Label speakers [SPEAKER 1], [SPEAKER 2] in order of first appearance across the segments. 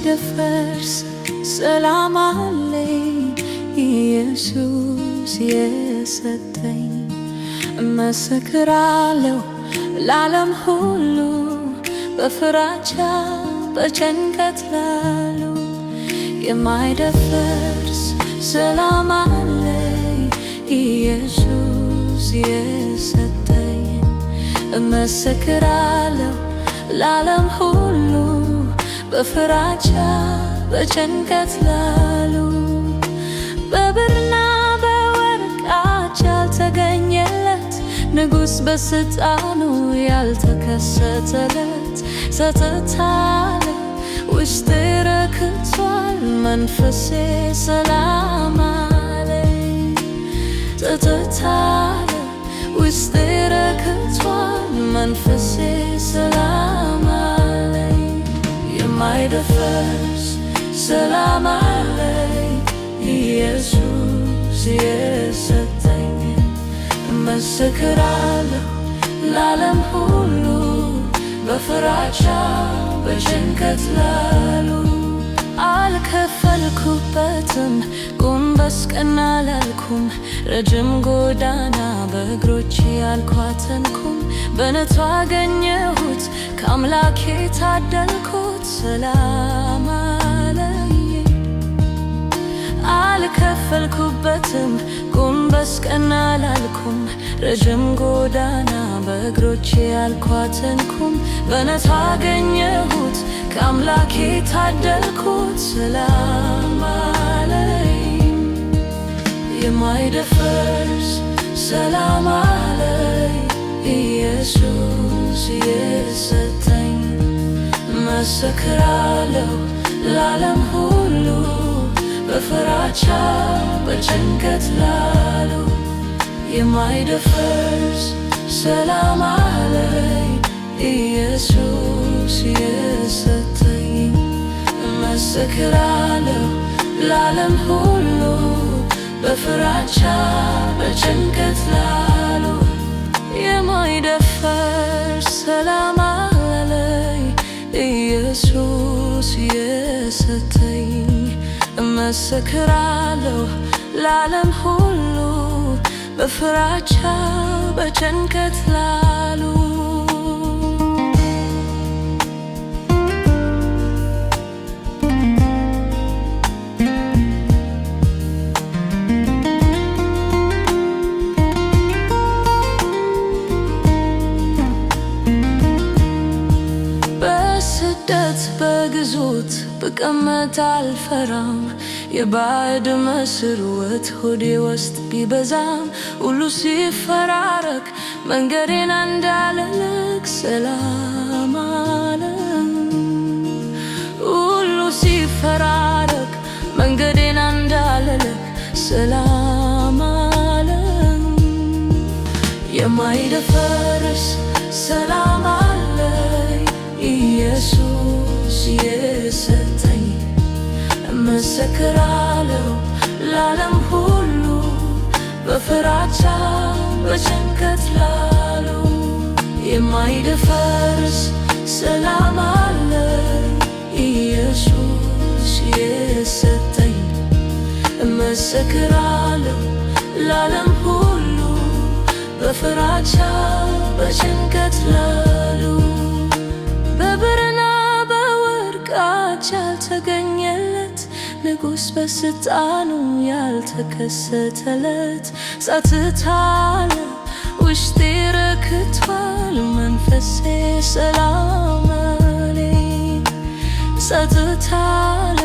[SPEAKER 1] የማይደፈርስ ሰላም አለኝ ኢየሱስ የሰጠኝ። እመሰክራለሁ ለዓለም ሁሉ በፍራቻ በጭንቀት ላሉ የማይደፈርስ ሰላም አለኝ ኢየሱስ የሰጠኝ። እመሰክራለሁ ለዓለም ሁሉ በፍራቻ በጭንቀት ላሉ በብርና በወርቅ ያልተገኘለት ንጉሥ በስልጣኑ ያልተከሰተለት ጸጥታ አለ ውስጤ ረክቷል መንፈሴ ሰላም አለኝ። ጸጥታ አለ ውስጤ ረክቷል መንፈሴ ሰላም አለኝ። የማይደፈርስ ሰላም አለኝ ኢየሱስ የሰጠኝ። እመሰክራለሁ ለዓለም ሁሉ በፍራቻ በጭንቀት ላሉ አልከፈልኩበትም ጎንበስ ቀና አላልኩም። ረጅም ጎዳና በእግሮቼ አልኳተንኩም። በነቱ አገኘሁት ከአምላኬ ታደልኩት ሰላም አለኝ። አልከፈልኩበትም ጎንበስ ቀና አላልኩም። ረጅም ጎዳና በእግሮቼ አልኳተንኩም። በነቱ አገኘሁት ከአምላኬ ታደልኩት ሰላም አለኝ። የማይደፈርስ ሰላም አለኝ ኢየሱስ የሰጠኝ። እመሰክራለሁ ለዓለም ሁሉ በፍራቻ በጭንቀት ላሉ የማይደፈርስ ሰላም አለኝ ኢየሱስ የሰጠኝ። እመሰክራለሁ ለዓለም ሁሉ በፍራቻ በጭንቀት ላሉ የማይደፈርስ ሰላም አለኝ ኢየሱስ የሰጠኝ። እመሰክራለሁ ለዓለም ሁሉ በፍራቻ በጭንቀት ላሉ በስደት በግዞት ብቀመጥ አልፈራም። የባዕድ መስርወት ሆዴ ውስጥ ቢበዛም ሁሉ ሲፈራረቅ መንገዴን እንዳልልቅ ሰላም አለኝ። ሁሉ ሲፈራረቅ መንገዴን እንዳልልቅ ሰላም አለኝ። የማይደፈርስ ሰላም አለኝ ኢየሱስ የሰጠኝ። እመሰክራለሁ ለዓለም ሁሉ በፍራቻ በጭንቀት ላሉ የማይደፈርስ ሰላም አለኝ ኢየሱስ የሰጠኝ። እመሰክራለሁ ለዓለም ሁሉ በፍራቻ በጭንቀት ላሉ በብርና በወርቅ ያልተገኘለት ንጉሥ በስልጣኑ ያልተከሰተለት ጸጥታ አለ ውስጤ ረክቷል መንፈሴ ሰላም አለኝ። ጸጥታ አለ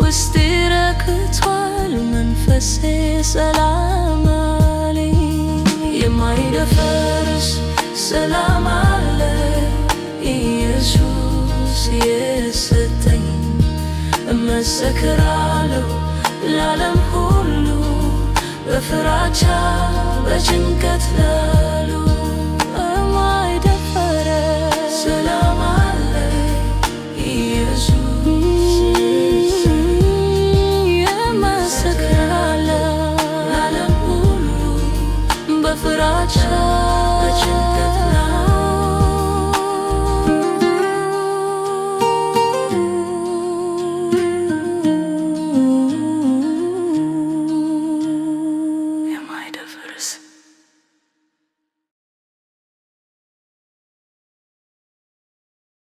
[SPEAKER 1] ውስጤ ረክቷል መንፈሴ ሰላም አለኝ። የማይደፈርስ ሰላም አለኝ ኢየሱስ የሰጠኝ። እመሰክራለሁ ለዓለም ሁሉ በፍራቻ በጭንቀት